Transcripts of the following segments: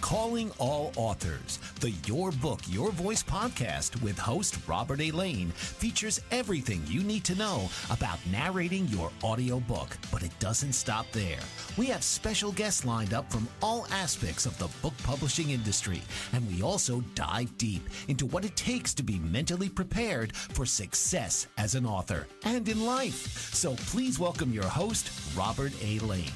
Calling all authors, the Your Book, Your Voice podcast with host Robert A. Lane features everything you need to know about narrating your audiobook. But it doesn't stop there. We have special guests lined up from all aspects of the book publishing industry, and we also dive deep into what it takes to be mentally prepared for success as an author and in life. So please welcome your host, Robert A. Lane.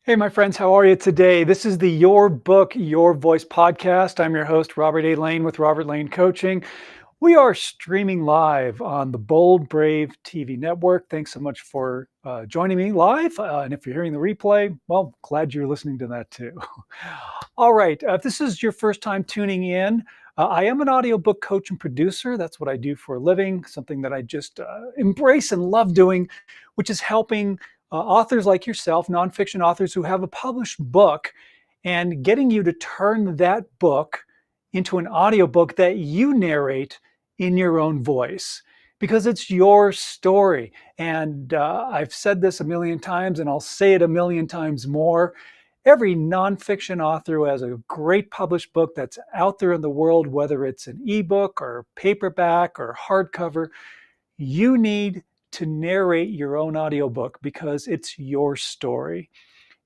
Hey, my friends, how are you today? This is the Your Book, Your Voice podcast. I'm your host, Robert A. Lane with Robert Lane Coaching. We are streaming live on the Bold Brave TV network. Thanks so much for joining me live. And if you're hearing the replay, well, glad you're listening to that too. All right, if this is your first time tuning in, I am an audiobook coach and producer. That's what I do for a living, something that I just embrace and love doing, which is helping authors like yourself, nonfiction authors who have a published book, and getting you to turn that book into an audiobook that you narrate in your own voice, because it's your story. And I've said this a million times, and I'll say it a million times more. Every nonfiction author who has a great published book that's out there in the world, whether it's an ebook or paperback or hardcover, you need to narrate your own audiobook because it's your story.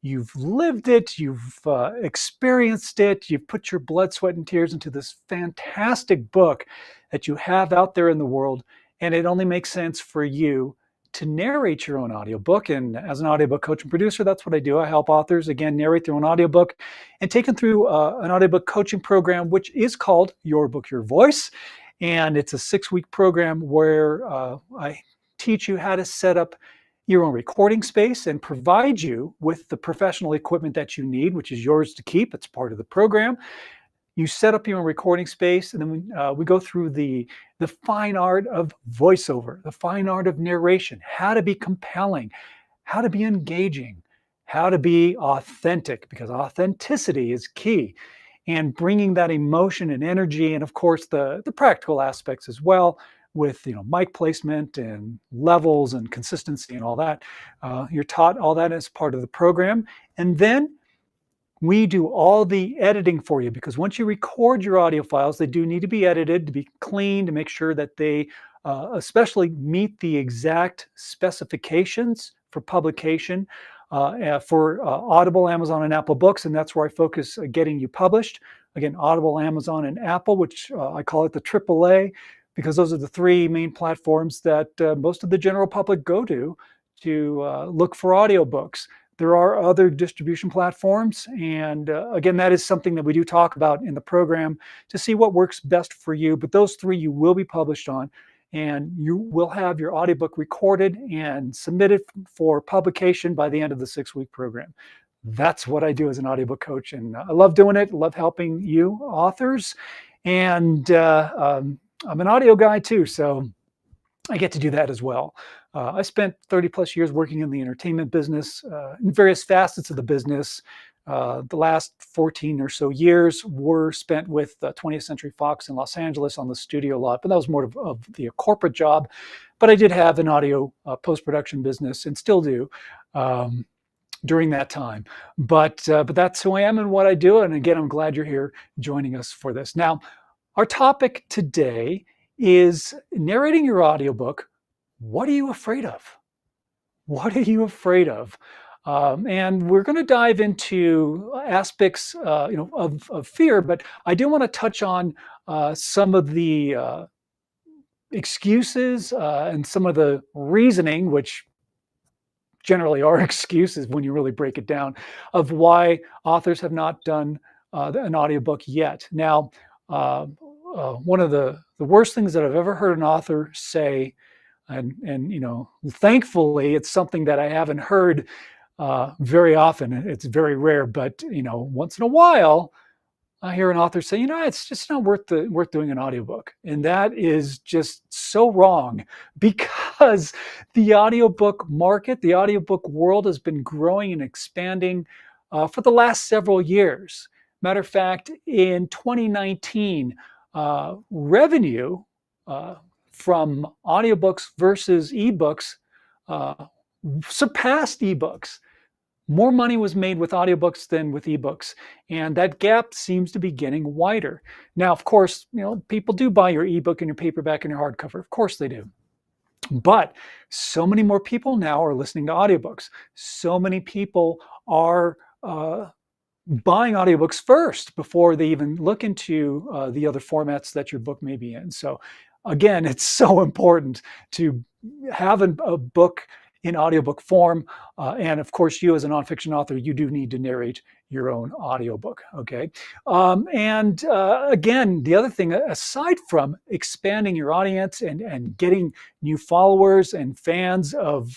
You've lived it, you've experienced it, you've put your blood, sweat, and tears into this fantastic book that you have out there in the world, and it only makes sense for you to narrate your own audiobook. And as an audiobook coach and producer, that's what I do. I help authors, again, narrate their own audiobook and take them through an audiobook coaching program, which is called Your Book, Your Voice. And it's a 6-week program where I teach you how to set up your own recording space and provide you with the professional equipment that you need, which is yours to keep. It's part of the program. You set up your own recording space, and then we go through the fine art of voiceover, the fine art of narration, how to be compelling, how to be engaging, how to be authentic, because authenticity is key, and bringing that emotion and energy, and of course the practical aspects as well, with mic placement and levels and consistency and all that. You're taught all that as part of the program. And then we do all the editing for you, because once you record your audio files, they do need to be edited, to be clean, to make sure that they especially meet the exact specifications for publication for Audible, Amazon, and Apple Books. And that's where I focus getting you published. Again, Audible, Amazon, and Apple, which I call it the AAA, because those are the 3 main platforms that most of the general public go to look for audiobooks. There are other distribution platforms, and again, that is something that we do talk about in the program to see what works best for you. But those 3 you will be published on, and you will have your audiobook recorded and submitted for publication by the end of the 6-week program. That's what I do as an audiobook coach, and I love doing it. Love helping you authors, and I'm an audio guy too, so I get to do that as well. I spent 30 plus years working in the entertainment business, in various facets of the business. The last 14 or so years were spent with 20th Century Fox in Los Angeles on the studio lot, but that was more of the corporate job. But I did have an audio post-production business, and still do during that time. But that's who I am and what I do. And again, I'm glad you're here joining us for this. Now, our topic today is narrating your audiobook. What are you afraid of? What are you afraid of? And we're going to dive into aspects, of fear, but I do want to touch on some of the excuses and some of the reasoning, which generally are excuses when you really break it down, of why authors have not done an audiobook yet. Now, one of the worst things that I've ever heard an author say, and thankfully it's something that I haven't heard very often. It's very rare, but once in a while I hear an author say, it's just not worth doing an audiobook. And that is just so wrong, because the audiobook market, the audiobook world has been growing and expanding for the last several years. Matter of fact, in 2019, revenue from audiobooks versus ebooks uh, surpassed ebooks. More money was made with audiobooks than with ebooks, and that gap seems to be getting wider. Now, of course, people do buy your ebook and your paperback and your hardcover. Of course they do. But so many more people now are listening to audiobooks. So many people are buying audiobooks first before they even look into the other formats that your book may be in. So again, it's so important to have a book in audiobook form. And of course, you as a nonfiction author, you do need to narrate your own audiobook. Okay. And again, the other thing, aside from expanding your audience and getting new followers and fans of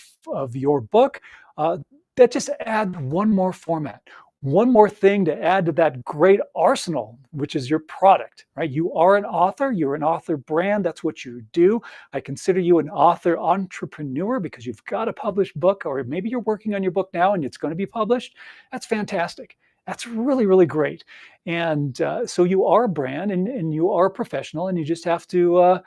your book, that just add one more format, one more thing to add to that great arsenal, which is your product, right? You are an author, you're an author brand, that's what you do. I consider you an author entrepreneur because you've got a published book, or maybe you're working on your book now and it's going to be published. That's fantastic. That's really, really great. And so you are a brand and you are a professional, and you just have to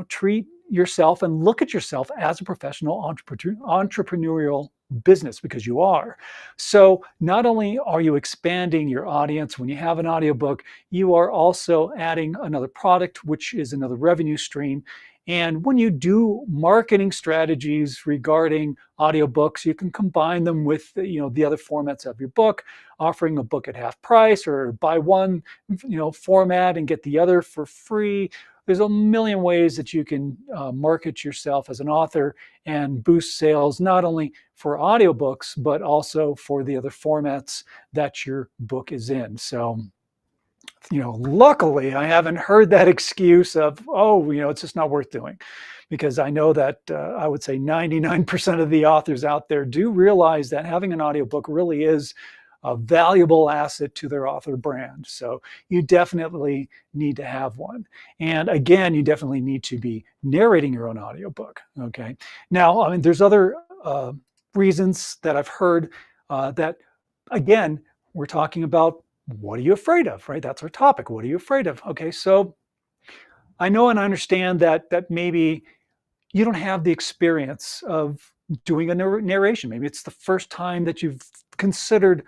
treat yourself and look at yourself as a professional entrepreneurial business, because you are. So not only are you expanding your audience when you have an audiobook, you are also adding another product, which is another revenue stream. And when you do marketing strategies regarding audiobooks, you can combine them with the other formats of your book, offering a book at half price, or buy one format and get the other for free. There's a million ways that you can market yourself as an author and boost sales, not only for audiobooks, but also for the other formats that your book is in. So, luckily, I haven't heard that excuse of, oh, it's just not worth doing. Because I know that I would say 99% of the authors out there do realize that having an audiobook really is a valuable asset to their author brand. So you definitely need to have one. And again, you definitely need to be narrating your own audiobook. Okay. Now, I mean, there's other reasons that I've heard that, again, we're talking about, what are you afraid of, right? That's our topic. What are you afraid of? Okay. So I know and I understand that maybe you don't have the experience of doing a narration. Maybe it's the first time that you've considered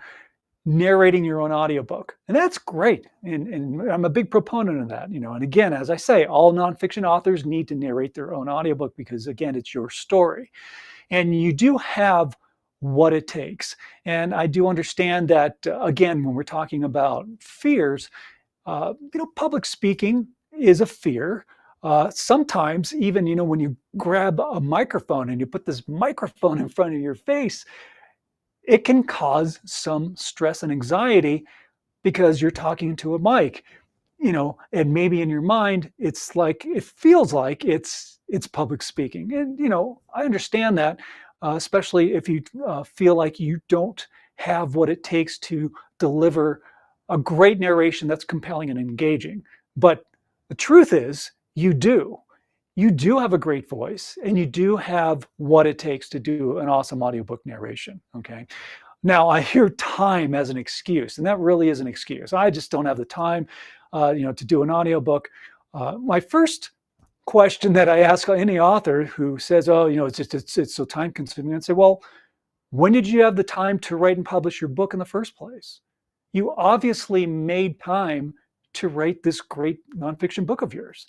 narrating your own audiobook. And that's great. And I'm a big proponent of that. And again, as I say, all nonfiction authors need to narrate their own audiobook because, again, it's your story. And you do have what it takes. And I do understand that, again, when we're talking about fears, public speaking is a fear. Sometimes even, when you grab a microphone and you put this microphone in front of your face, it can cause some stress and anxiety because you're talking to a mic, and maybe in your mind, it feels like it's public speaking. And, I understand that, especially if you feel like you don't have what it takes to deliver a great narration that's compelling and engaging. But the truth is, you do. You do have a great voice, and you do have what it takes to do an awesome audiobook narration. Okay. Now, I hear time as an excuse, and that really is an excuse. I just don't have the time, to do an audiobook. My first question that I ask any author who says, "Oh, it's so time consuming," I say, "Well, when did you have the time to write and publish your book in the first place? You obviously made time to write this great nonfiction book of yours.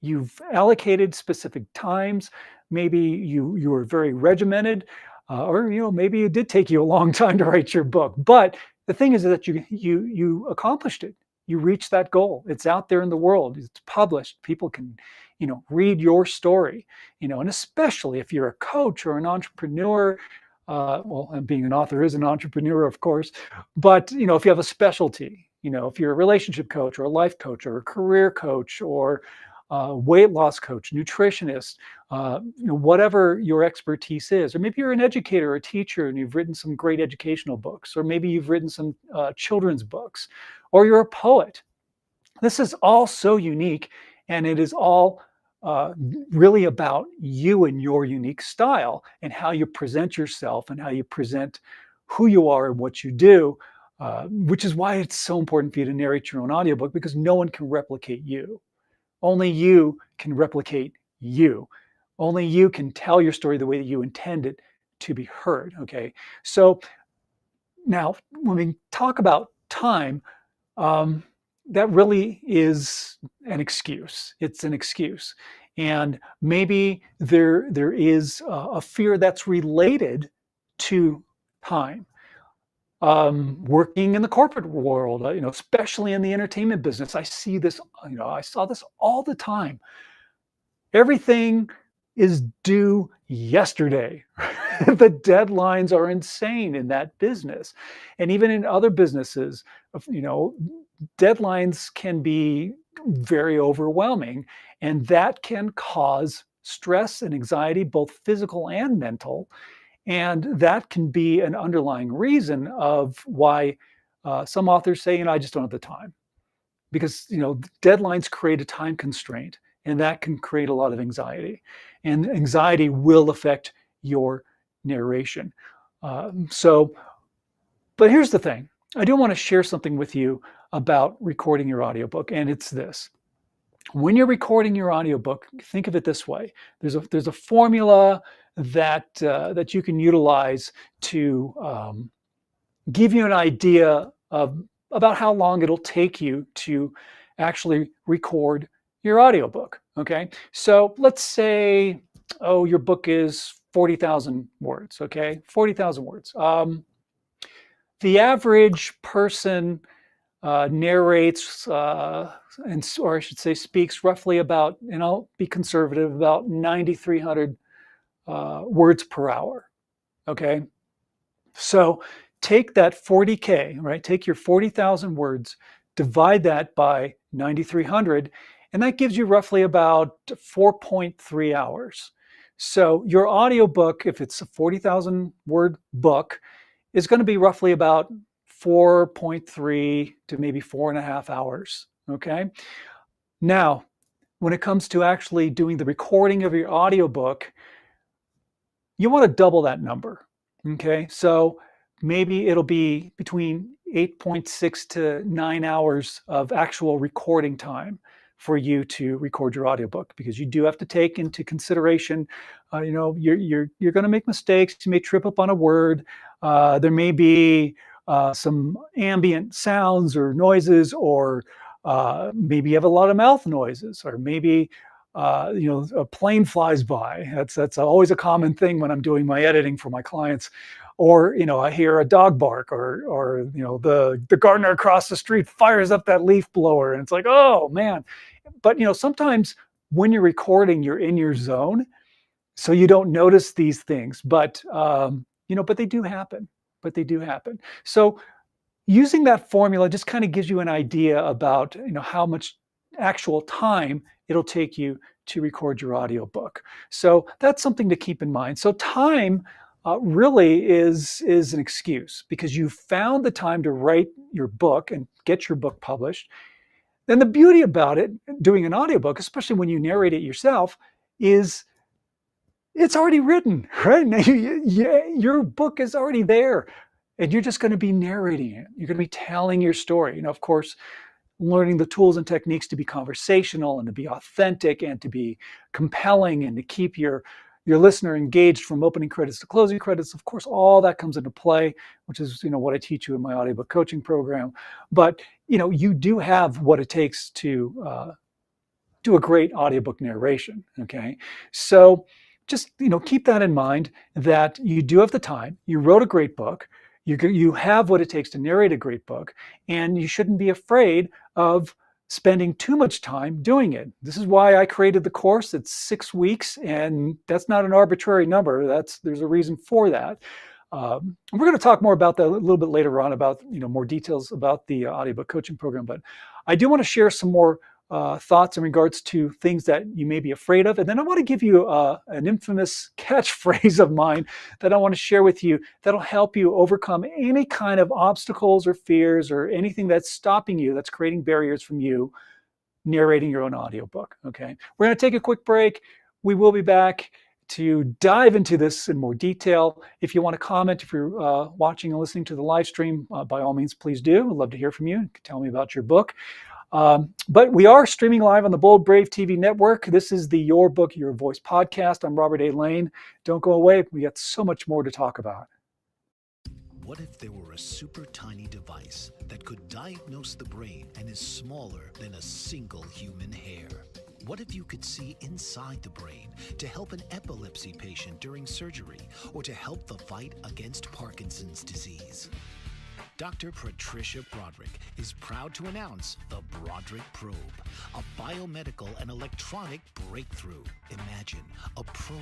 You've allocated specific times. Maybe you were very regimented, or maybe it did take you a long time to write your book. But the thing is that you accomplished it. You reached that goal. It's out there in the world. It's published. People can read your story. And especially if you're a coach or an entrepreneur. And being an author is an entrepreneur, of course. But if you have a specialty, if you're a relationship coach or a life coach or a career coach or weight loss coach, nutritionist, whatever your expertise is, or maybe you're an educator or a teacher and you've written some great educational books, or maybe you've written some children's books, or you're a poet. This is all so unique, and it is all really about you and your unique style and how you present yourself and how you present who you are and what you do, which is why it's so important for you to narrate your own audiobook, because no one can replicate you. Only you can replicate you. Only you can tell your story the way that you intend it to be heard. Okay. So now, when we talk about time, um, that really is an excuse. It's an excuse. And maybe there is a fear that's related to time. Working in the corporate world, especially in the entertainment business, I see this, I saw this all the time. Everything is due yesterday. The deadlines are insane in that business. And even in other businesses, you know, deadlines can be very overwhelming, and that can cause stress and anxiety, both physical and mental. And that can be an underlying reason of why some authors say, I just don't have the time, because deadlines create a time constraint, and that can create a lot of anxiety, and anxiety will affect your narration. So, but here's the thing. I do want to share something with you about recording your audiobook, and it's this. When you're recording your audiobook, think of it this way. There's a formula that you can utilize to give you an idea of about how long it'll take you to actually record your audiobook. Okay. So let's say, your book is 40,000 words. Okay. 40,000 words. The average person narrates, or I should say, speaks roughly about, and I'll be conservative, about 9,300 words per hour. Okay. So take that 40K, right? Take your 40,000 words, divide that by 9,300, and that gives you roughly about 4.3 hours. So your audiobook, if it's a 40,000 word book, is going to be roughly about 4.3 to maybe 4.5 hours. Okay. Now, when it comes to actually doing the recording of your audiobook, you want to double that number. Okay. So maybe it'll be between 8.6 to 9 hours of actual recording time for you to record your audiobook, because you do have to take into consideration, you're going to make mistakes. You may trip up on a word. There may be some ambient sounds or noises, or maybe you have a lot of mouth noises, or maybe a plane flies by. That's always a common thing when I'm doing my editing for my clients. Or I hear a dog bark, or the gardener across the street fires up that leaf blower, and it's like, oh man. But sometimes when you're recording, you're in your zone, so you don't notice these things. But but they do happen. So using that formula just kind of gives you an idea about how much actual time it'll take you to record your audiobook. So that's something to keep in mind. So time really is an excuse, because you found the time to write your book and get your book published. Then the beauty about it, doing an audiobook, especially when you narrate it yourself, is it's already written, right? Now, your book is already there, and you're just going to be narrating it. You're going to be telling your story. Of course, learning the tools and techniques to be conversational and to be authentic and to be compelling and to keep your listener engaged from opening credits to closing credits. Of course, all that comes into play, which is what I teach you in my audiobook coaching program. But you do have what it takes to do a great audiobook narration. Okay, so just keep that in mind, that you do have the time. You wrote a great book. You have what it takes to narrate a great book, and you shouldn't be afraid of spending too much time doing it. This is why I created the course. It's 6 weeks, and that's not an arbitrary number. There's a reason for that. We're going to talk more about that a little bit later on, about more details about the audiobook coaching program. But I do want to share some more thoughts in regards to things that you may be afraid of. And then I want to give you an infamous catchphrase of mine that I want to share with you that'll help you overcome any kind of obstacles or fears or anything that's stopping you, that's creating barriers from you narrating your own audiobook. Okay, we're going to take a quick break. We will be back to dive into this in more detail. If you want to comment, if you're watching and listening to the live stream, by all means, please do. I'd love to hear from you. You can tell me about your book. But we are streaming live on the Bold Brave TV network. This is the Your Book, Your Voice podcast. I'm Robert A. Lane. Don't go away. We got so much more to talk about. What if there were a super tiny device that could diagnose the brain and is smaller than a single human hair? What if you could see inside the brain to help an epilepsy patient during surgery or to help the fight against Parkinson's disease? Dr. Patricia Broderick is proud to announce the Broderick Probe, a biomedical and electronic breakthrough. Imagine a probe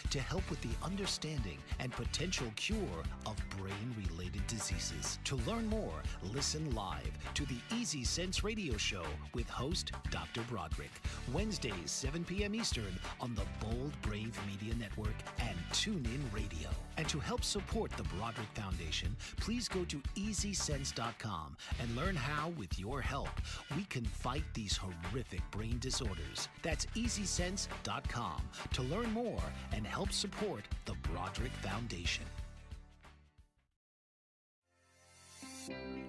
to help with the understanding and potential cure of brain-related diseases. To learn more, listen live to the Easy Sense radio show with host Dr. Broderick, Wednesdays 7 p.m. Eastern on the Bold Brave Media Network and TuneIn Radio. And to help support the Broderick Foundation, please go to EasySense.com and learn how, with your help, we can fight these horrific brain disorders. That's EasySense.com to learn more and help support the Broderick Foundation.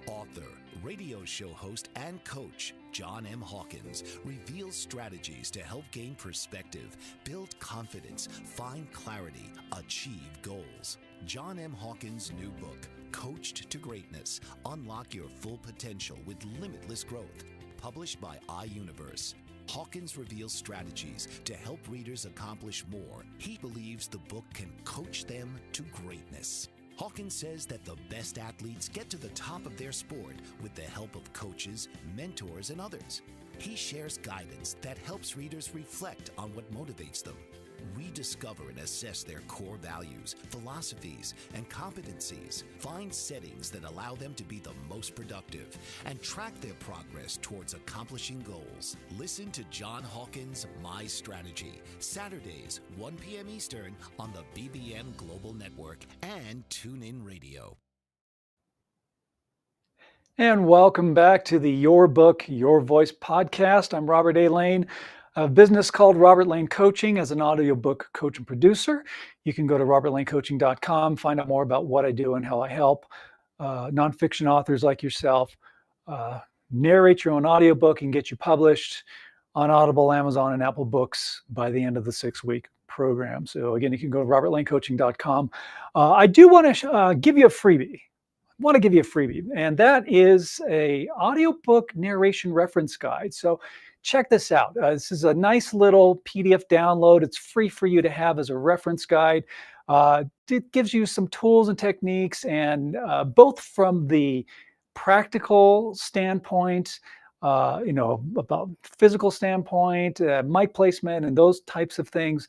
Author, radio show host, and coach John M. Hawkins reveals strategies to help gain perspective, build confidence, find clarity, achieve goals. John M. Hawkins' new book, Coached to Greatness, Unlock Your Full Potential with Limitless Growth, published by iUniverse. Hawkins reveals strategies to help readers accomplish more. He believes the book can coach them to greatness. Hawkins says that the best athletes get to the top of their sport with the help of coaches, mentors, and others. He shares guidance that helps readers reflect on what motivates them, rediscover and assess their core values, philosophies, and competencies, find settings that allow them to be the most productive, and track their progress towards accomplishing goals. Listen to John Hawkins' My Strategy, Saturdays, 1 p.m. Eastern on the BBM Global Network and TuneIn Radio. And welcome back to the Your Book, Your Voice podcast. I'm Robert A. Lane. A business called Robert Lane Coaching as an audiobook coach and producer. You can go to robertlanecoaching.com, find out more about what I do and how I help nonfiction authors like yourself narrate your own audiobook and get you published on Audible, Amazon, and Apple Books by the end of the 6-week program. So again, you can go to robertlanecoaching.com. I do want to give you a freebie. And that is a audiobook narration reference guide. So check this out. This is a nice little PDF download. It's free for you to have as a reference guide. It gives you some tools and techniques, and both from the practical standpoint, about physical standpoint, mic placement, and those types of things,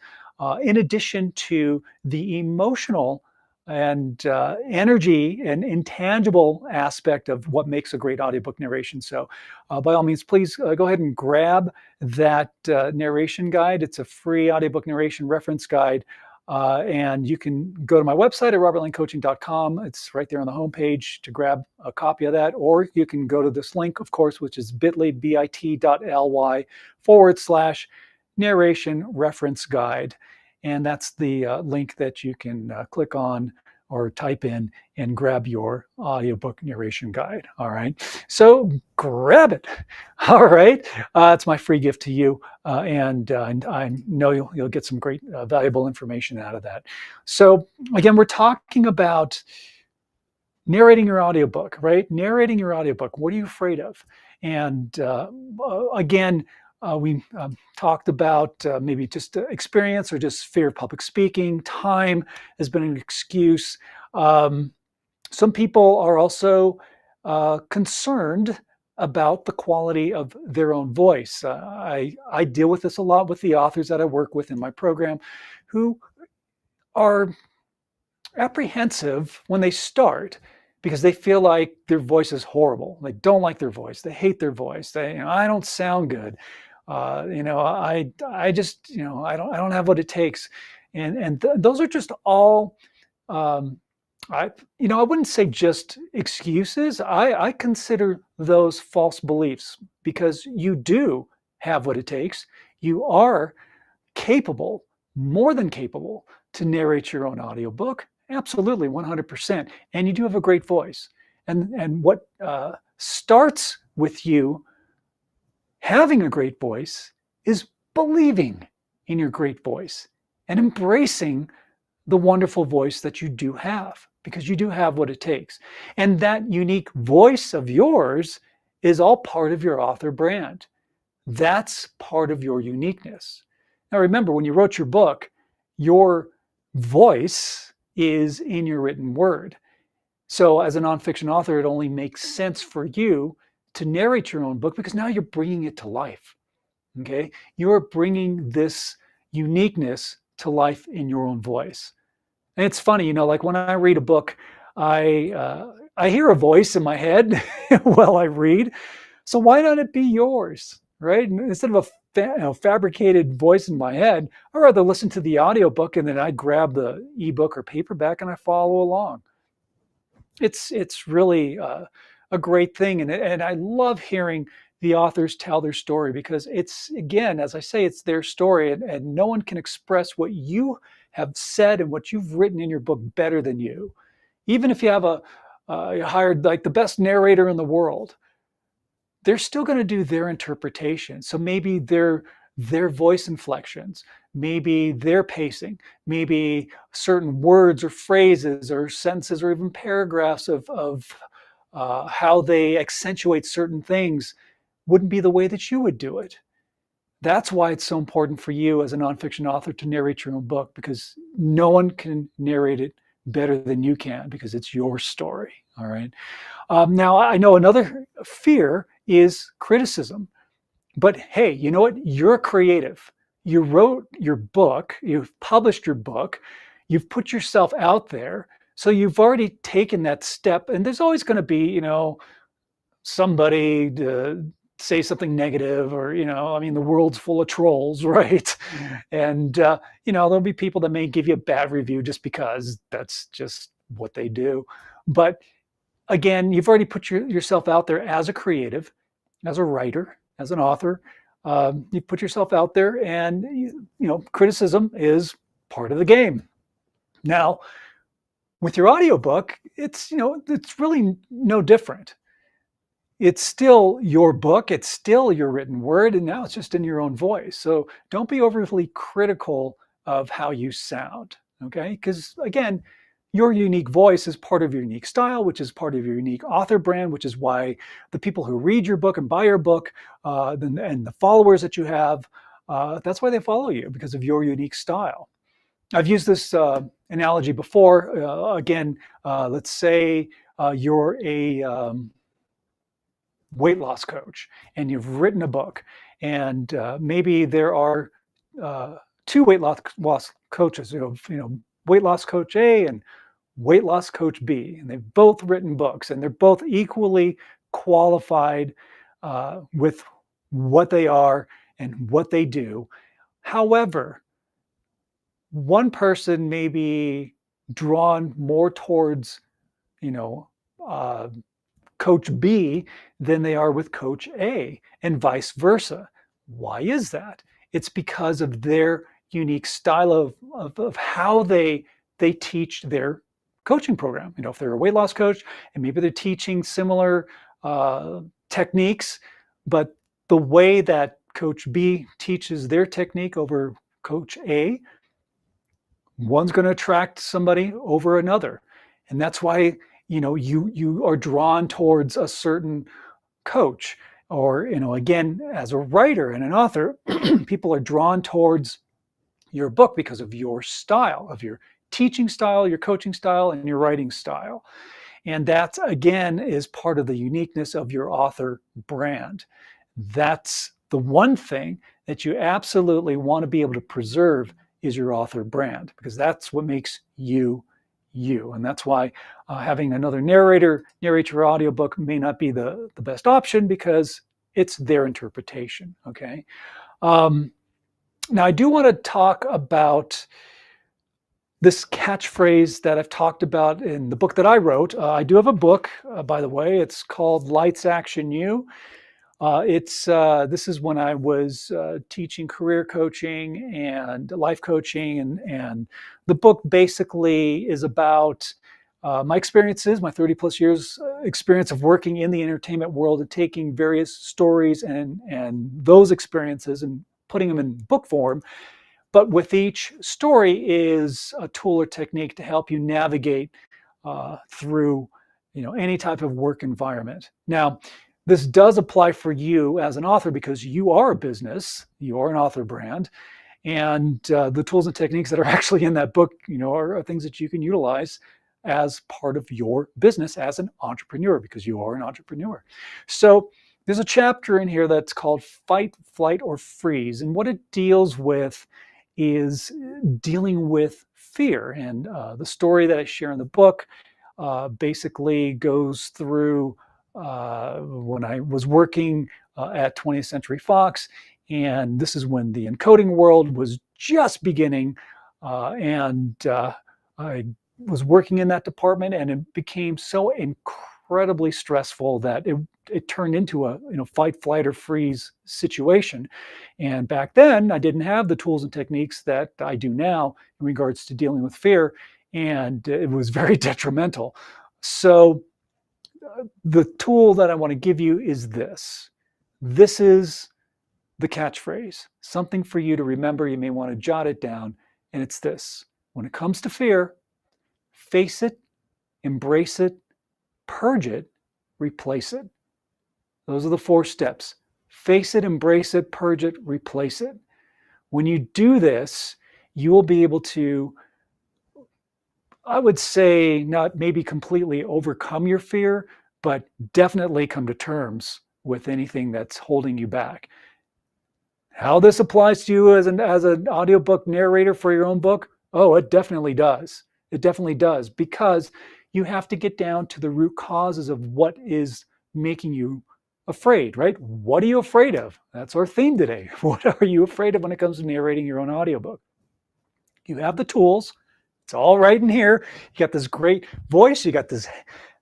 in addition to the emotional and energy and intangible aspect of what makes a great audiobook narration. So by all means, please go ahead and grab that narration guide. It's a free audiobook narration reference guide. And you can go to my website at robertlanecoaching.com. It's right there on the homepage to grab a copy of that. Or you can go to this link, of course, which is bit.ly/narration reference guide. And that's the link that you can click on or type in and grab your audiobook narration guide. All right. So grab it. All right. It's my free gift to you. And I know you'll get some great valuable information out of that. So again, we're talking about narrating your audiobook, right? Narrating your audiobook. What are you afraid of? And again, we talked about maybe just experience or just fear of public speaking. Time has been an excuse. Some people are also concerned about the quality of their own voice. I deal with this a lot with the authors that I work with in my program who are apprehensive when they start because they feel like their voice is horrible. They don't like their voice. They hate their voice. I don't sound good. I just, I don't have what it takes. And those are just all, I wouldn't say just excuses. I consider those false beliefs because you do have what it takes. You are capable, more than capable, to narrate your own audiobook. Absolutely, 100%. And you do have a great voice. And what starts with you Having a great voice is believing in your great voice and embracing the wonderful voice that you do have, because you do have what it takes. And that unique voice of yours is all part of your author brand. That's part of your uniqueness. Now, remember, when you wrote your book, your voice is in your written word. So, as a nonfiction author, it only makes sense for you to narrate your own book because now you're bringing it to life. Okay? You're bringing this uniqueness to life in your own voice. And it's funny, like when I read a book, I hear a voice in my head while I read. So why not it be yours, right? Instead of a fabricated voice in my head, I'd rather listen to the audiobook and then I grab the ebook or paperback and I follow along. It's really a great thing, and I love hearing the authors tell their story because it's, again, as I say, it's their story, and no one can express what you have said and what you've written in your book better than you. Even if you have you hired like the best narrator in the world, they're still going to do their interpretation. So maybe their voice inflections, maybe their pacing, maybe certain words or phrases or sentences or even paragraphs of how they accentuate certain things wouldn't be the way that you would do it. That's why it's so important for you as a nonfiction author to narrate your own book, because no one can narrate it better than you can because it's your story. All right. Now, I know another fear is criticism. But hey, you know what? You're creative. You wrote your book, you've published your book, you've put yourself out there. So you've already taken that step. And there's always going to be, somebody to say something negative, or, I mean, the world's full of trolls, right? And, there'll be people that may give you a bad review just because that's just what they do. But again, you've already put yourself out there as a creative, as a writer, as an author. You put yourself out there, and criticism is part of the game. Now, with your audiobook, it's really no different. It's still your book, it's still your written word, and now it's just in your own voice. So don't be overly critical of how you sound, okay? Because again, your unique voice is part of your unique style, which is part of your unique author brand, which is why the people who read your book and buy your book, and the followers that you have, that's why they follow you, because of your unique style. I've used this analogy before. Let's say you're a weight loss coach and you've written a book, and maybe there are two weight loss coaches, weight loss coach A and weight loss coach B, and they've both written books, and they're both equally qualified with what they are and what they do. However, one person may be drawn more towards, uh, Coach B than they are with Coach A, and vice versa. Why is that? It's because of their unique style of how they teach their coaching program. If they're a weight loss coach and maybe they're teaching similar techniques, but the way that Coach B teaches their technique over Coach A, one's going to attract somebody over another. And that's why you are drawn towards a certain coach, or again, as a writer and an author, people are drawn towards your book because of your style, of your teaching style, your coaching style, and your writing style. And that, again, is part of the uniqueness of your author brand. That's the one thing that you absolutely want to be able to preserve, is your author brand, because that's what makes you you. And that's why having another narrator narrate your audiobook may not be the best option, because it's their interpretation. Okay. Now, I do want to talk about this catchphrase that I've talked about in the book that I wrote. I do have a book, by the way. It's called Lights Action You. This is when I was teaching career coaching and life coaching, and the book basically is about my experiences, my 30 plus years experience of working in the entertainment world and taking various stories and those experiences and putting them in book form. But with each story is a tool or technique to help you navigate through any type of work environment. Now, this does apply for you as an author because you are a business, you are an author brand, and the tools and techniques that are actually in that book, are things that you can utilize as part of your business as an entrepreneur because you are an entrepreneur. So there's a chapter in here that's called Fight, Flight, or Freeze, and what it deals with is dealing with fear. And the story that I share in the book basically goes through when I was working at 20th Century Fox, and this is when the encoding world was just beginning, and I was working in that department, and it became so incredibly stressful that it turned into a fight, flight, or freeze situation. And back then, I didn't have the tools and techniques that I do now in regards to dealing with fear, and it was very detrimental. So the tool that I want to give you is this. This is the catchphrase, something for you to remember. You may want to jot it down, and it's this. When it comes to fear, face it, embrace it, purge it, replace it. Those are the 4 steps. Face it, embrace it, purge it, replace it. When you do this, you will be able to, I would say, not maybe completely overcome your fear, but definitely come to terms with anything that's holding you back. How this applies to you as an audiobook narrator for your own book? Oh, it definitely does. It definitely does, because you have to get down to the root causes of what is making you afraid, right? What are you afraid of? That's our theme today. What are you afraid of when it comes to narrating your own audiobook? You have the tools. It's all right in here. You got this great voice. You got this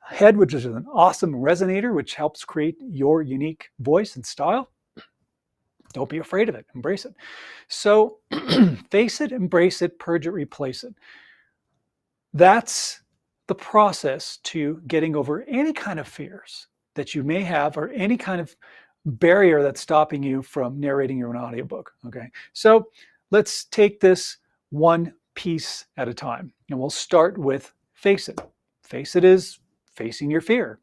head, which is an awesome resonator, which helps create your unique voice and style. Don't be afraid of it. Embrace it. So face it, embrace it, purge it, replace it. That's the process to getting over any kind of fears that you may have or any kind of barrier that's stopping you from narrating your own audiobook. Okay. So let's take this one piece at a time. And we'll start with face it. Face it is facing your fear.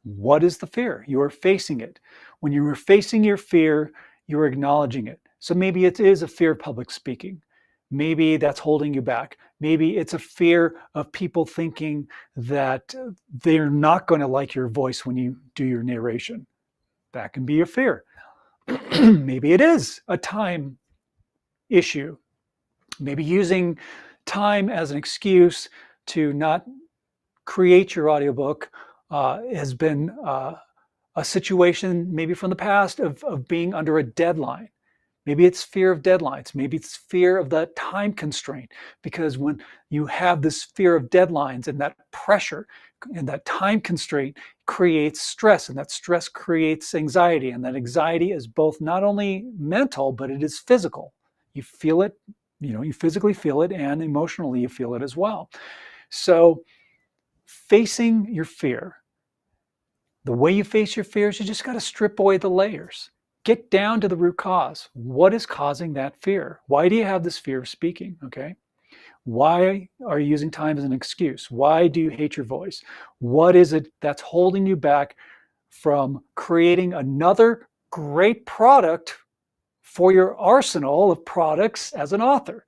What is the fear? You are facing it. When you are facing your fear, you're acknowledging it. So maybe it is a fear of public speaking. Maybe that's holding you back. Maybe it's a fear of people thinking that they're not going to like your voice when you do your narration. That can be a fear. Maybe it is a time issue. Maybe using time as an excuse to not create your audiobook has been a situation maybe from the past of being under a deadline. Maybe it's fear of deadlines. Maybe it's fear of that time constraint, because when you have this fear of deadlines and that pressure and that time constraint creates stress, and that stress creates anxiety, and that anxiety is both not only mental, but it is physical. You feel it, you physically feel it, and emotionally you feel it as well. So facing your fear, the way you face your fears, you just got to strip away the layers. Get down to the root cause. What is causing that fear? Why do you have this fear of speaking? Okay. Why are you using time as an excuse? Why do you hate your voice? What is it that's holding you back from creating another great product for your arsenal of products as an author?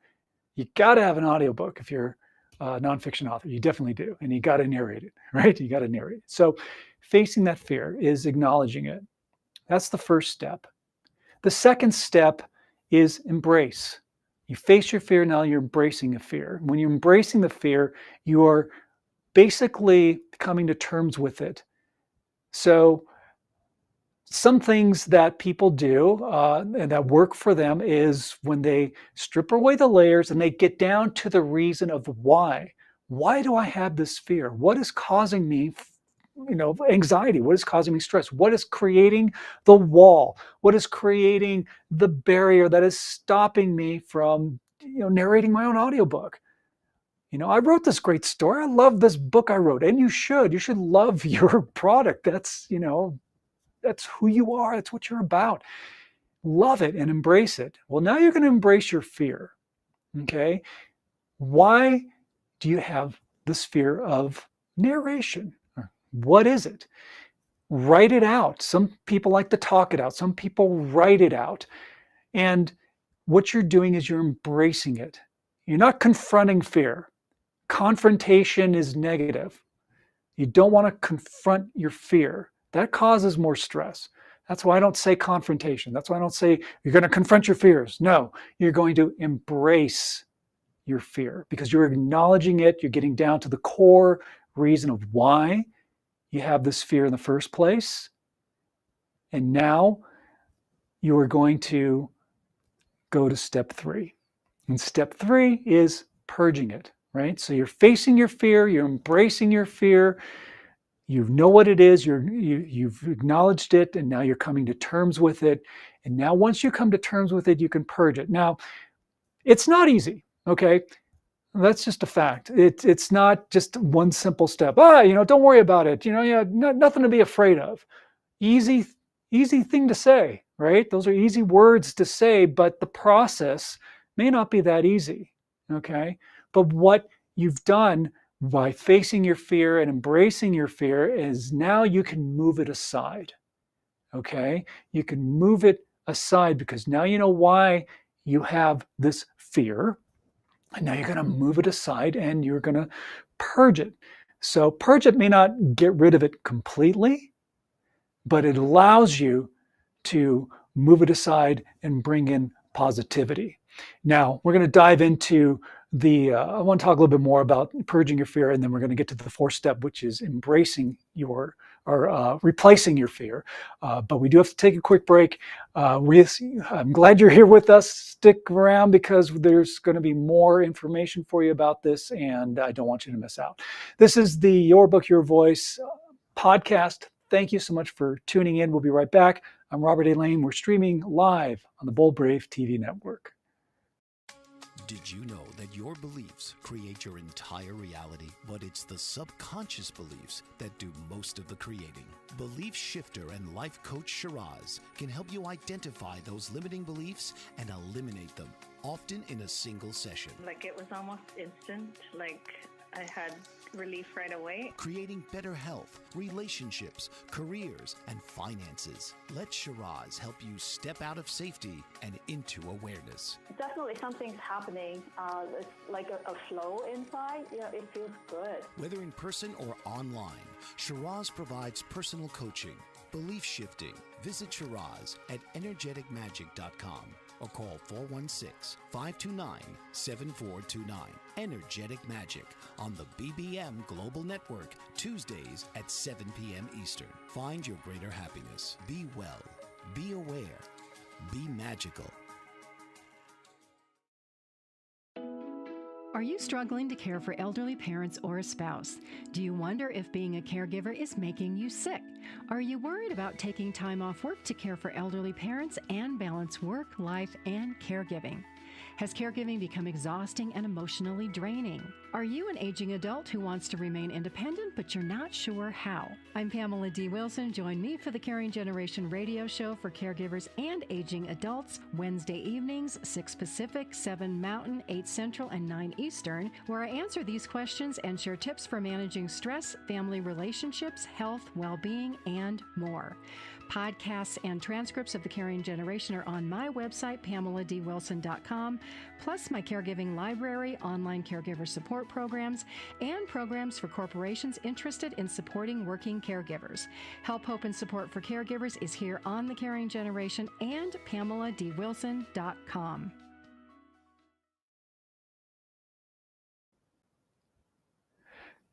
You got to have an audiobook if you're a nonfiction author. You definitely do. And you got to narrate it, right? You got to narrate it. So facing that fear is acknowledging it. That's the first step. The second step is embrace. You face your fear, now you're embracing a fear. When you're embracing the fear, you are basically coming to terms with it. So some things that people do and that work for them is when they strip away the layers and they get down to the reason of why. Why do I have this fear? What is causing me anxiety? What is causing me stress? What is creating the wall? What is creating the barrier that is stopping me from narrating my own audiobook? I wrote this great story. I love this book I wrote. And you should love your product. That's who you are. That's what you're about. Love it and embrace it. Well, now you're going to embrace your fear. Okay. Why do you have this fear of narration? What is it? Write it out. Some people like to talk it out. Some people write it out. And what you're doing is you're embracing it. You're not confronting fear. Confrontation is negative. You don't want to confront your fear. That causes more stress. That's why I don't say confrontation. That's why I don't say you're going to confront your fears. No, you're going to embrace your fear because you're acknowledging it. You're getting down to the core reason of why you have this fear in the first place. And now you are going to go to step 3. And step 3 is purging it, right? So you're facing your fear, you're embracing your fear, you know what it is, you've acknowledged it, and now you're coming to terms with it. And now once you come to terms with it, you can purge it. Now, it's not easy, okay? That's just a fact. It's not just one simple step. Don't worry about it. Nothing to be afraid of. Easy thing to say, right? Those are easy words to say, but the process may not be that easy, okay? But what you've done by facing your fear and embracing your fear is now you can move it aside, okay? You can move it aside because now you know why you have this fear, and now you're going to move it aside and you're going to purge it. So purge it may not get rid of it completely, but it allows you to move it aside and bring in positivity. Now, we're going to dive into I want to talk a little bit more about purging your fear, and then we're going to get to the 4th step, which is embracing replacing your fear. But we do have to take a quick break. I'm glad you're here with us. Stick around because there's going to be more information for you about this, and I don't want you to miss out. This is the Your Book, Your Voice podcast. Thank you so much for tuning in. We'll be right back. I'm Robert A. Lane. We're streaming live on the Bold Brave TV network. Did you know that your beliefs create your entire reality, but it's the subconscious beliefs that do most of the creating? Belief shifter and life coach Shiraz can help you identify those limiting beliefs and eliminate them, often in a single session. It was almost instant, I had relief right away. Creating better health, relationships, careers, and finances. Let Shiraz help you step out of safety and into awareness. Definitely something's happening. It's like a flow inside. It feels good. Whether in person or online, Shiraz provides personal coaching, belief shifting. Visit Shiraz at energeticmagic.com. or call 416-529-7429. Energetic Magic on the BBM Global Network, Tuesdays at 7 p.m. Eastern. Find your greater happiness. Be well. Be aware. Be magical. Are you struggling to care for elderly parents or a spouse? Do you wonder if being a caregiver is making you sick? Are you worried about taking time off work to care for elderly parents and balance work, life, and caregiving? Has caregiving become exhausting and emotionally draining? Are you an aging adult who wants to remain independent, but you're not sure how? I'm Pamela D. Wilson. Join me for the Caring Generation radio show for caregivers and aging adults, Wednesday evenings, 6 Pacific, 7 Mountain, 8 Central, and 9 Eastern, where I answer these questions and share tips for managing stress, family relationships, health, well-being, and more. Podcasts and transcripts of The Caring Generation are on my website, PamelaDWilson.com, plus my caregiving library, online caregiver support programs, and programs for corporations interested in supporting working caregivers. Help, hope, and support for caregivers is here on The Caring Generation and PamelaDWilson.com.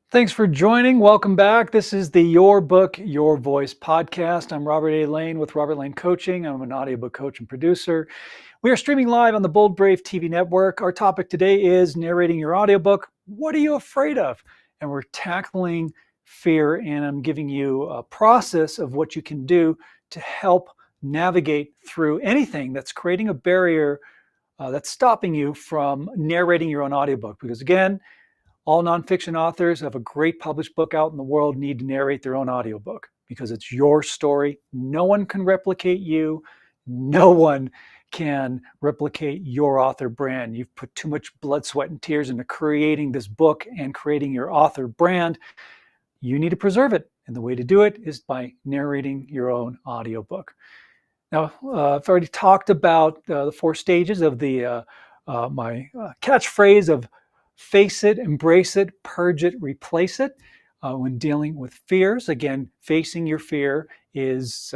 Thanks for joining. Welcome back. This is the Your Book, Your Voice podcast. I'm Robert A. Lane with Robert Lane Coaching. I'm an audiobook coach and producer. We are streaming live on the Bold Brave TV network. Our topic today is narrating your audiobook. What are you afraid of? And we're tackling fear, and I'm giving you a process of what you can do to help navigate through anything that's creating a barrier that's stopping you from narrating your own audiobook. Because again, All nonfiction authors who have a great published book out in the world need to narrate their own audiobook because it's your story. No one can replicate you. No one can replicate your author brand. You've put too much blood, sweat, and tears into creating this book and creating your author brand. You need to preserve it. And the way to do it is by narrating your own audiobook. Now, I've already talked about the 4 stages of my catchphrase of face it, embrace it, purge it, replace it. When dealing with fears, again, facing your fear is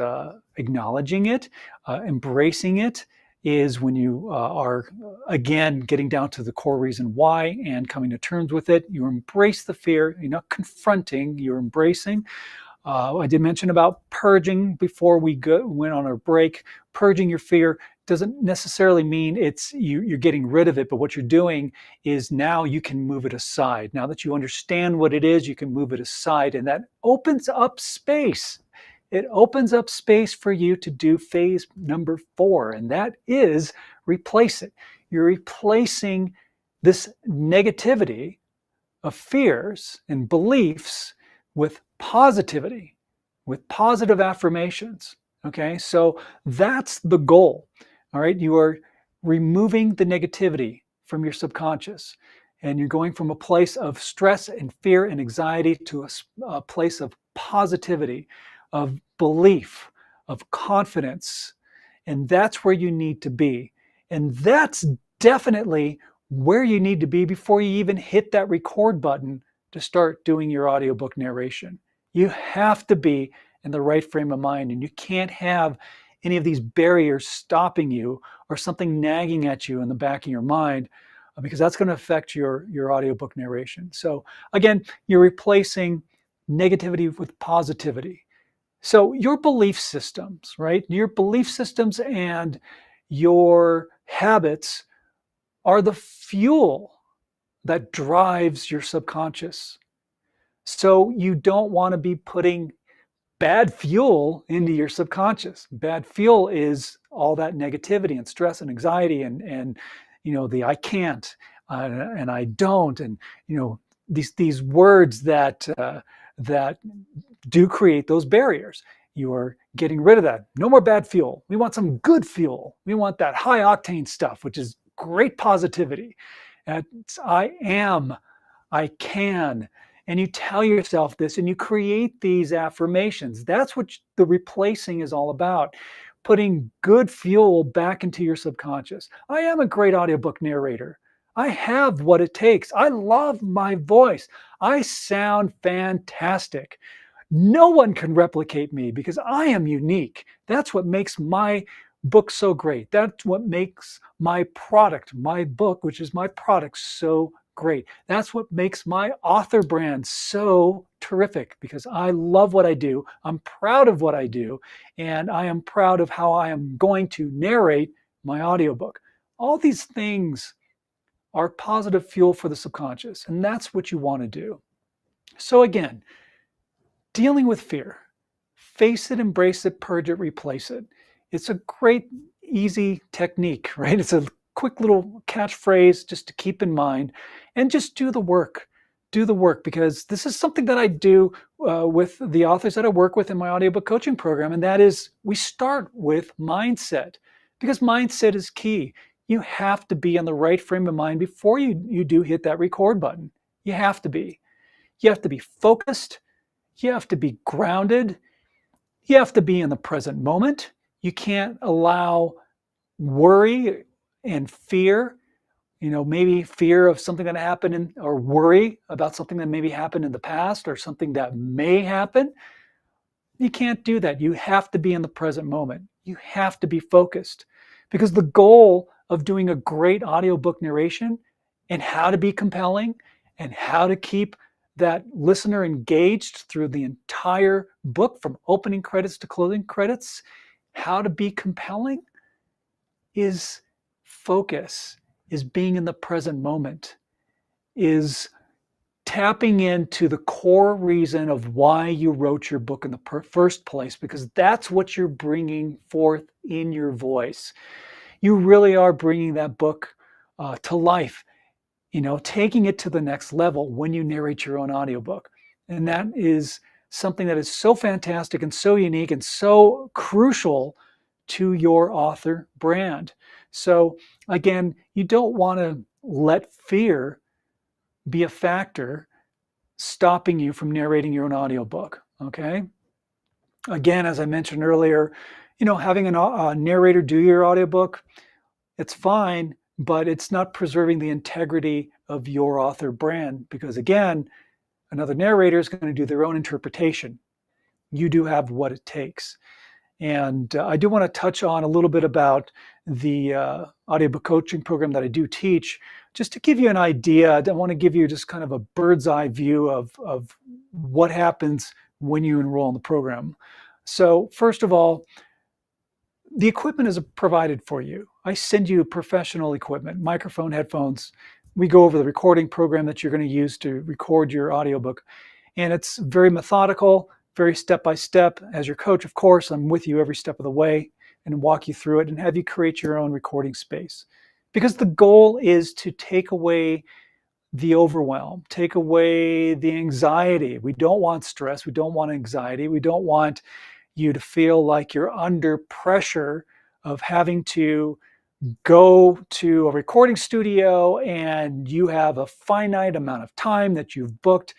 acknowledging it. Embracing it is when you are, again, getting down to the core reason why and coming to terms with it. You embrace the fear. You're not confronting, you're embracing. I did mention about purging before we went on our break. Purging your fear doesn't necessarily mean you're getting rid of it, but what you're doing is now you can move it aside. Now that you understand what it is, you can move it aside, and that opens up space. It opens up space for you to do phase number 4, and that is replace it. You're replacing this negativity of fears and beliefs with positivity, with positive affirmations. Okay, so that's the goal. All right, you are removing the negativity from your subconscious, and you're going from a place of stress and fear and anxiety to a place of positivity, of belief, of confidence. And that's where you need to be. And that's definitely where you need to be before you even hit that record button to start doing your audiobook narration. You have to be in the right frame of mind, and you can't have any of these barriers stopping you or something nagging at you in the back of your mind, because that's going to affect your audiobook narration. So again, you're replacing negativity with positivity. So your belief systems, right? Your belief systems and your habits are the fuel that drives your subconscious. So you don't want to be putting bad fuel into your subconscious. Bad fuel is all that negativity and stress and anxiety and the I can't and I don't, and these words that do create those barriers. You are getting rid of that. No more bad fuel. We want some good fuel. We want that high octane stuff, which is great positivity. It's I am, I can. And you tell yourself this and you create these affirmations. That's what the replacing is all about. Putting good fuel back into your subconscious. I am a great audiobook narrator. I have what it takes. I love my voice. I sound fantastic. No one can replicate me because I am unique. That's what makes my book so great. That's what makes my product, my book, which is my product, so great. That's what makes my author brand so terrific, because I love what I do. I'm proud of what I do, and I am proud of how I am going to narrate my audiobook. All these things are positive fuel for the subconscious, and that's what you want to do. So again, dealing with fear. Face it, embrace it, purge it, replace it. It's a great, easy technique, right? It's a quick little catchphrase just to keep in mind, and just do the work. Do the work, because this is something that I do with the authors that I work with in my audiobook coaching program, and that is we start with mindset, because mindset is key. You have to be in the right frame of mind before you do hit that record button. You have to be. You have to be focused. You have to be grounded. You have to be in the present moment. You can't allow worry and fear, maybe fear of something that happened or worry about something that maybe happened in the past or something that may happen. You can't do that. You have to be in the present moment. You have to be focused, because the goal of doing a great audiobook narration and how to be compelling and how to keep that listener engaged through the entire book from opening credits to closing credits, how to be compelling is focus, is being in the present moment, is tapping into the core reason of why you wrote your book in the first place, because that's what you're bringing forth in your voice. You really are bringing that book to life taking it to the next level when you narrate your own audiobook. And that is something that is so fantastic and so unique and so crucial to your author brand. So again, you don't want to let fear be a factor stopping you from narrating your own audiobook. Okay. Again, as I mentioned earlier, having a narrator do your audiobook, it's fine, but it's not preserving the integrity of your author brand, because again, another narrator is going to do their own interpretation. You do have what it takes. And I do want to touch on a little bit about the audiobook coaching program that I do teach, just to give you an idea. I want to give you just kind of a bird's eye view of what happens when you enroll in the program. So first of all, the equipment is provided for you. I send you professional equipment, microphone, headphones. We go over the recording program that you're going to use to record your audiobook. And it's very methodical, very step-by-step. As your coach, of course, I'm with you every step of the way and walk you through it and have you create your own recording space. Because the goal is to take away the overwhelm, take away the anxiety. We don't want stress. We don't want anxiety. We don't want you to feel like you're under pressure of having to go to a recording studio and you have a finite amount of time that you've booked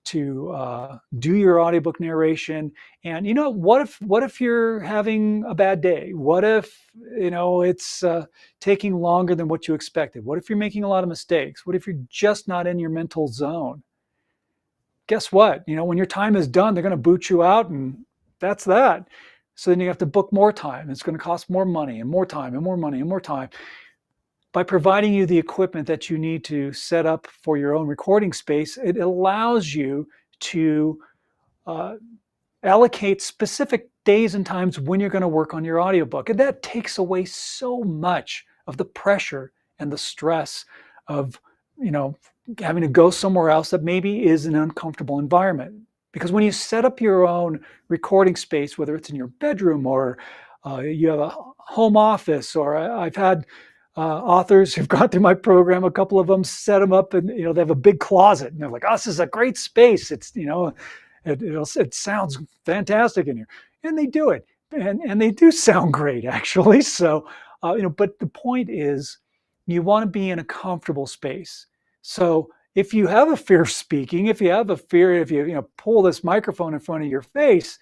to do your audiobook narration. And what if you're having a bad day? What if it's taking longer than what you expected? What if you're making a lot of mistakes? What if you're just not in your mental zone? Guess what? When your time is done, they're going to boot you out, and that's that. So then you have to book more time. It's going to cost more money and more time and more money and more time. By providing you the equipment that you need to set up for your own recording space, it allows you to allocate specific days and times when you're going to work on your audiobook. And that takes away so much of the pressure and the stress of, having to go somewhere else that maybe is an uncomfortable environment. Because when you set up your own recording space, whether it's in your bedroom or you have a home office, or I've had authors who've gone through my program, a couple of them set them up and they have a big closet and they're like, oh, this is a great space. It's it sounds fantastic in here, and they do it, and they do sound great actually. So but the point is, you want to be in a comfortable space. So if you have a fear of speaking, if you have a fear, if you pull this microphone in front of your face,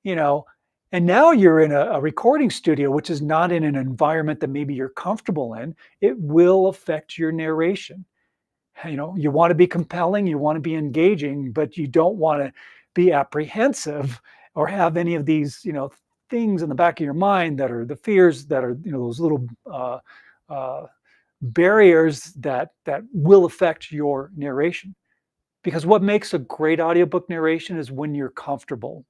and now you're in a recording studio, which is not in an environment that maybe you're comfortable in, it will affect your narration. You want to be compelling, you want to be engaging, but you don't want to be apprehensive or have any of these, things in the back of your mind that are the fears that are, those little barriers that will affect your narration. Because what makes a great audiobook narration is when you're comfortable,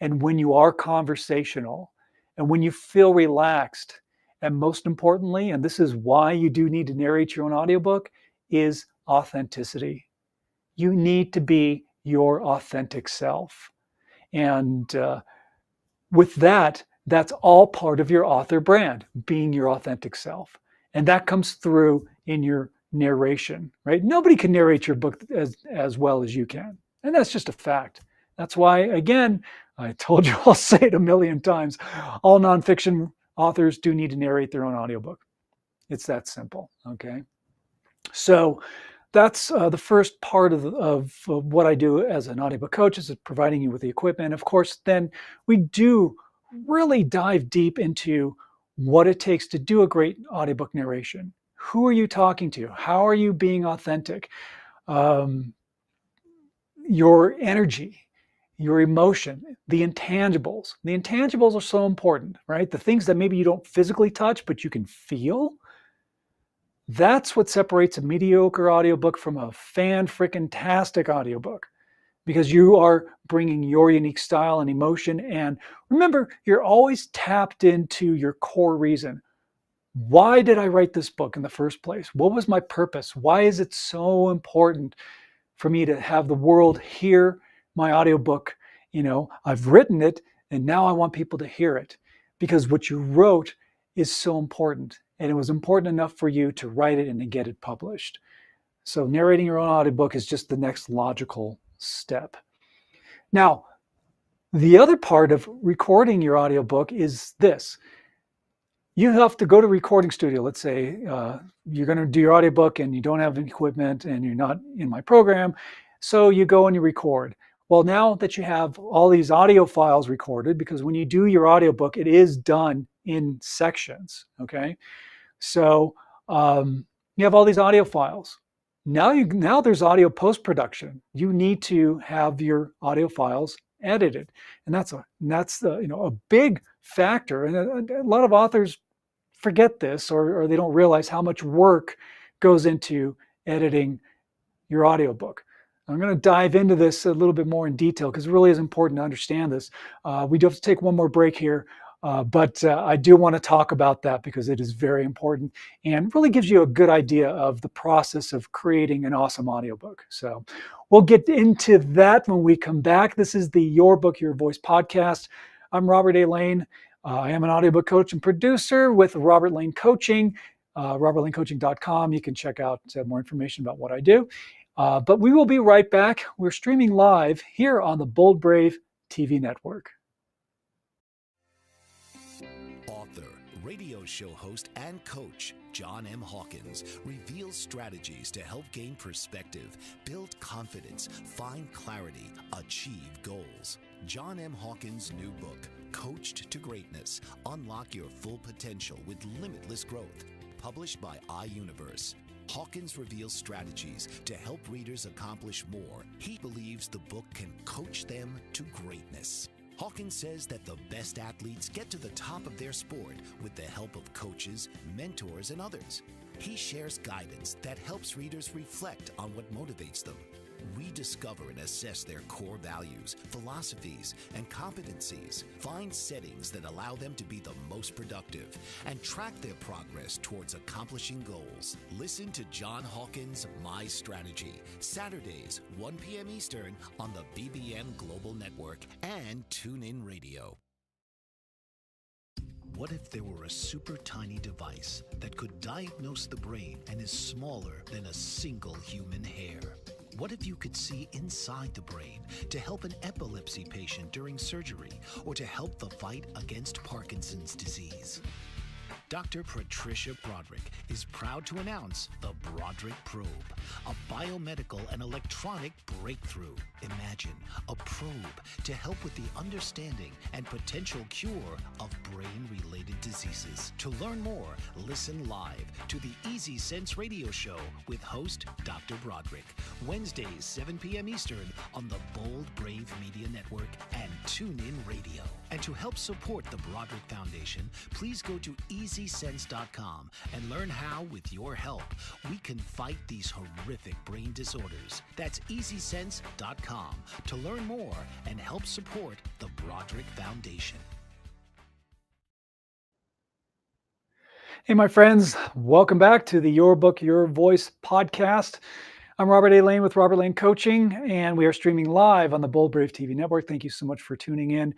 and when you are conversational, and when you feel relaxed. And most importantly, and this is why you do need to narrate your own audiobook, is authenticity. You need to be your authentic self. And with that, that's all part of your author brand, being your authentic self. And that comes through in your narration, right? Nobody can narrate your book as well as you can. And that's just a fact. That's why, again, I told you, I'll say it a million times, all nonfiction authors do need to narrate their own audiobook. It's that simple, okay? So that's the first part of what I do as an audiobook coach, is providing you with the equipment. Of course, then we do really dive deep into what it takes to do a great audiobook narration. Who are you talking to? How are you being authentic? Your energy, your emotion, the intangibles. The intangibles are so important, right? The things that maybe you don't physically touch, but you can feel. That's what separates a mediocre audiobook from a fan-frickin-tastic audiobook, because you are bringing your unique style and emotion. And remember, you're always tapped into your core reason. Why did I write this book in the first place? What was my purpose? Why is it so important for me to have the world hear my audiobook? I've written it, and now I want people to hear it, because what you wrote is so important. And it was important enough for you to write it and to get it published. So narrating your own audiobook is just the next logical step. Now, the other part of recording your audiobook is this. You have to go to a recording studio. Let's say you're going to do your audiobook and you don't have any equipment and you're not in my program. So you go and you record. Well, now that you have all these audio files recorded, because when you do your audiobook, it is done in sections, okay? So you have all these audio files. Now there's audio post-production. You need to have your audio files edited, and that's a big factor. And a lot of authors forget this, or they don't realize how much work goes into editing your audiobook. I'm going to dive into this a little bit more in detail because it really is important to understand this. We do have to take one more break here, but I do want to talk about that because it is very important and really gives you a good idea of the process of creating an awesome audiobook. So we'll get into that when we come back. This is the Your Book, Your Voice podcast. I'm Robert A. Lane. I am an audiobook coach and producer with Robert Lane Coaching, robertlanecoaching.com. You can check out more information about what I do. But we will be right back. We're streaming live here on the Bold Brave TV network. Author, radio show host, and coach John M. Hawkins reveals strategies to help gain perspective, build confidence, find clarity, achieve goals. John M. Hawkins' new book, Coached to Greatness, Unlock Your Full Potential with Limitless Growth, published by iUniverse. Hawkins reveals strategies to help readers accomplish more. He believes the book can coach them to greatness. Hawkins says that the best athletes get to the top of their sport with the help of coaches, mentors, and others. He shares guidance that helps readers reflect on what motivates them. We discover and assess their core values, philosophies, and competencies, find settings that allow them to be the most productive, and track their progress towards accomplishing goals. Listen to John Hawkins' My Strategy, Saturdays, 1 p.m. Eastern on the BBM Global Network and TuneIn Radio. What if there were a super tiny device that could diagnose the brain and is smaller than a single human hair? What if you could see inside the brain to help an epilepsy patient during surgery or to help the fight against Parkinson's disease? Dr. Patricia Broderick is proud to announce the Broderick Probe, a biomedical and electronic breakthrough. Imagine a probe to help with the understanding and potential cure of brain-related diseases. To learn more, listen live to the Easy Sense radio show with host Dr. Broderick, Wednesdays 7 p.m. Eastern on the Bold Brave Media Network and TuneIn Radio. And to help support the Broderick Foundation, please go to EasySense.com and learn how, with your help, we can fight these horrific brain disorders. That's EasySense.com to learn more and help support the Broderick Foundation. Hey, my friends, welcome back to the Your Book, Your Voice podcast. I'm Robert A. Lane with Robert Lane Coaching, and we are streaming live on the Bold Brave TV network. Thank you so much for tuning in.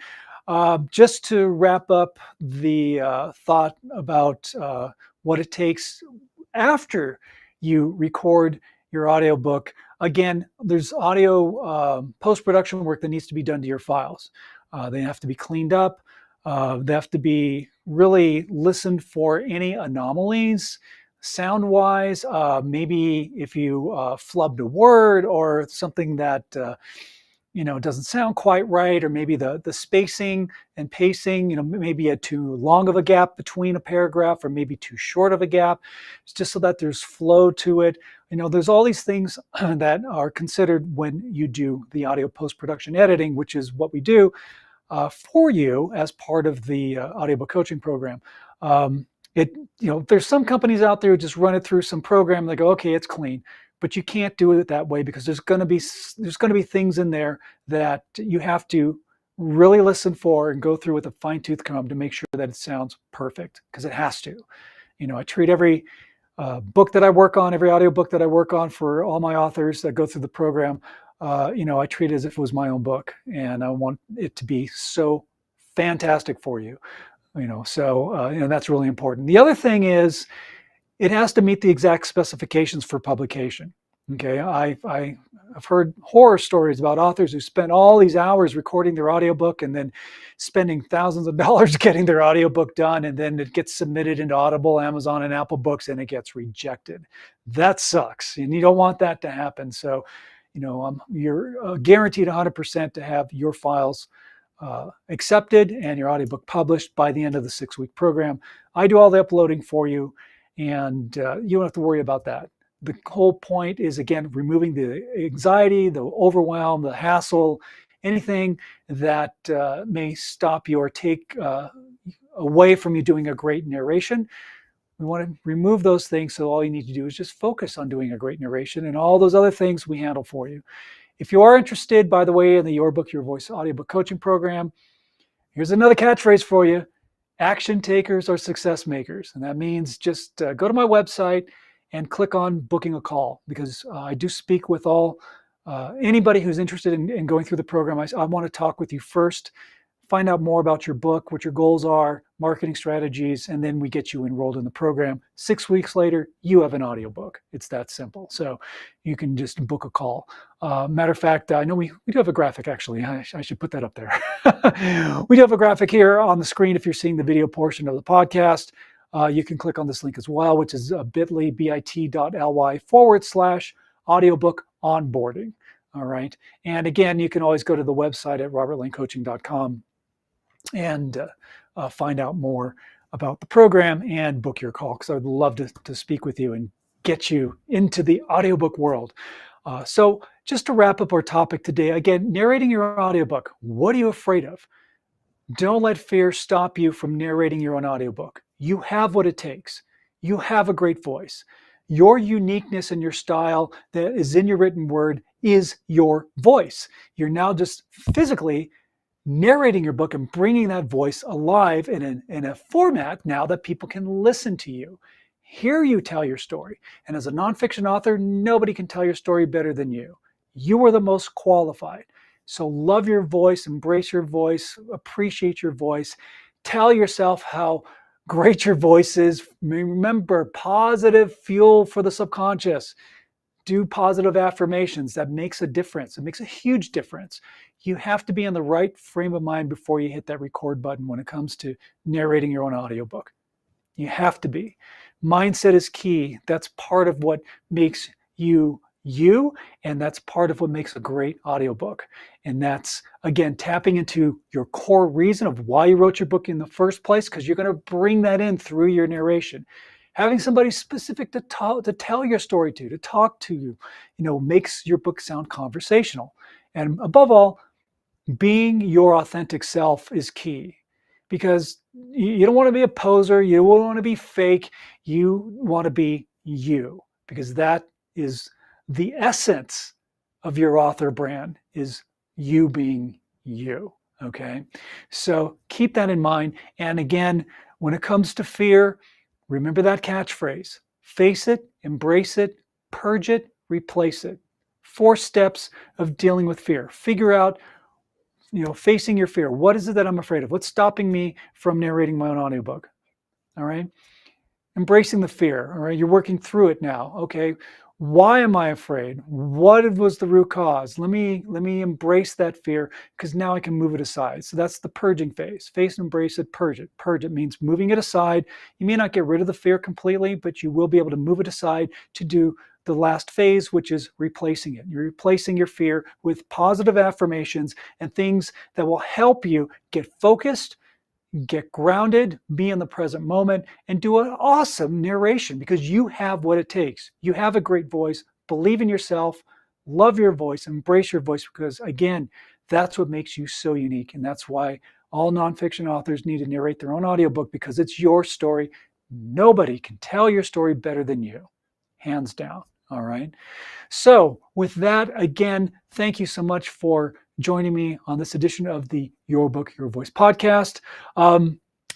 Just to wrap up the thought about what it takes after you record your audiobook. Again, there's audio post-production work that needs to be done to your files. They have to be cleaned up. They have to be really listened for any anomalies, sound-wise. Maybe if you flubbed a word or something that doesn't sound quite right, or maybe the spacing and pacing, maybe you had too long of a gap between a paragraph or maybe too short of a gap. It's just so that there's flow to it. There's all these things that are considered when you do the audio post-production editing, which is what we do for you as part of the audiobook coaching program. There's some companies out there who just run it through some program. They go, okay, it's clean. But you can't do it that way because there's going to be things in there that you have to really listen for and go through with a fine-tooth comb to make sure that it sounds perfect, because it has to. I treat every book that I work on, every audiobook that I work on for all my authors that go through the program, I treat it as if it was my own book, and I want it to be so fantastic for you. So that's really important. The other thing is, it has to meet the exact specifications for publication. Okay, I've heard horror stories about authors who spent all these hours recording their audiobook and then spending thousands of dollars getting their audiobook done, and then it gets submitted into Audible, Amazon, and Apple Books, and it gets rejected. That sucks, and you don't want that to happen. So, you're guaranteed 100% to have your files accepted and your audiobook published by the end of the 6-week program. I do all the uploading for you, and you don't have to worry about that. The whole point is, again, removing the anxiety, the overwhelm, the hassle, anything that may stop you or take away from you doing a great narration. We want to remove those things, so all you need to do is just focus on doing a great narration, and all those other things we handle for you. If you are interested, by the way, in the Your Book, Your Voice audiobook coaching program, here's another catchphrase for you: action takers are success makers. And that means just go to my website and click on booking a call, because I do speak with anybody who's interested in going through the program. I want to talk with you first, find out more about your book, what your goals are, marketing strategies, and then we get you enrolled in the program. 6 weeks later, you have an audiobook. It's that simple. So you can just book a call. Matter of fact, I know we do have a graphic, actually. I should put that up there. We do have a graphic here on the screen if you're seeing the video portion of the podcast. You can click on this link as well, which is bit.ly/audiobook onboarding. All right. And again, you can always go to the website at robertlanecoaching.com and find out more about the program and book your call, because I would love to speak with you and get you into the audiobook world. So just to wrap up our topic today, again, narrating your audiobook. What are you afraid of? Don't let fear stop you from narrating your own audiobook. You have what it takes. You have a great voice. Your uniqueness and your style that is in your written word is your voice. You're now just physically narrating your book and bringing that voice alive in a format now that people can listen to you, hear you tell your story. And as a nonfiction author, nobody can tell your story better than you. You are the most qualified. So love your voice, embrace your voice, appreciate your voice. Tell yourself how great your voice is. Remember, positive fuel for the subconscious. Do positive affirmations. That makes a difference. It makes a huge difference. You have to be in the right frame of mind before you hit that record button when it comes to narrating your own audiobook. You have to be. Mindset is key. That's part of what makes you you, and that's part of what makes a great audiobook. And that's, again, tapping into your core reason of why you wrote your book in the first place, because you're going to bring that in through your narration. Having somebody specific to tell your story to talk to you, makes your book sound conversational. And above all, being your authentic self is key, because you don't want to be a poser. You don't want to be fake. You want to be you, because that is the essence of your author brand, is you being you. Okay. So keep that in mind. And again, when it comes to fear, remember that catchphrase: face it, embrace it, purge it, replace it. 4 steps of dealing with fear. Figure out, facing your fear. What is it that I'm afraid of? What's stopping me from narrating my own audiobook? All right. Embracing the fear. All right. You're working through it now. Okay. Why am I afraid? What was the root cause? Let me embrace that fear, because now I can move it aside. So that's the purging phase. Face and embrace it, purge it. Purge it means moving it aside. You may not get rid of the fear completely, but you will be able to move it aside to do the last phase, which is replacing it. You're replacing your fear with positive affirmations and things that will help you get focused, get grounded, be in the present moment, and do an awesome narration, because you have what it takes. You have a great voice. Believe in yourself, love your voice, embrace your voice, because again, that's what makes you so unique. And that's why all nonfiction authors need to narrate their own audiobook, because it's your story. Nobody can tell your story better than you, hands down. All right. So with that, again, thank you so much for joining me on this edition of the Your Book, Your Voice podcast.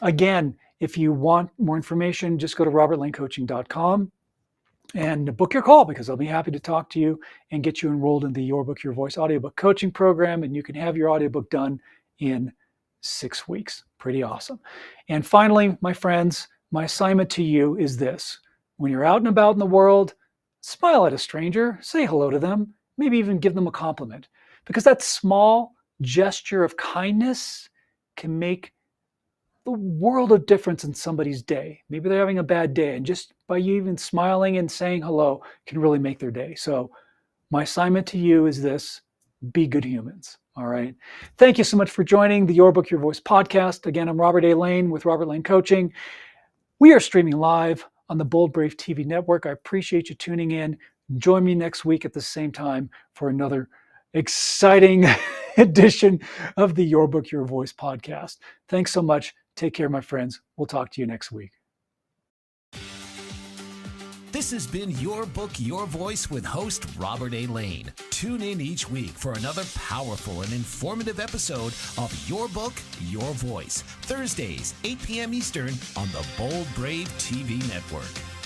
Again, if you want more information, just go to robertlanecoaching.com and book your call, because I'll be happy to talk to you and get you enrolled in the Your Book, Your Voice audiobook coaching program. And you can have your audiobook done in 6 weeks. Pretty awesome. And finally, my friends, my assignment to you is this: when you're out and about in the world, Smile at a stranger, say hello to them, maybe even give them a compliment, because that small gesture of kindness can make the world of difference in somebody's day. Maybe they're having a bad day, and just by you even smiling and saying hello can really make their day. So my assignment to you is this: be good humans. All right. Thank you so much for joining the Your Book, Your Voice podcast. Again, I'm Robert A. Lane with Robert Lane Coaching. We are streaming live on the Bold Brave TV network. I appreciate you tuning in. Join me next week at the same time for another exciting edition of the Your Book, Your Voice podcast. Thanks so much. Take care, my friends. We'll talk to you next week. This has been Your Book, Your Voice with host Robert A. Lane. Tune in each week for another powerful and informative episode of Your Book, Your Voice, Thursdays, 8 p.m. Eastern on the Bold Brave TV network.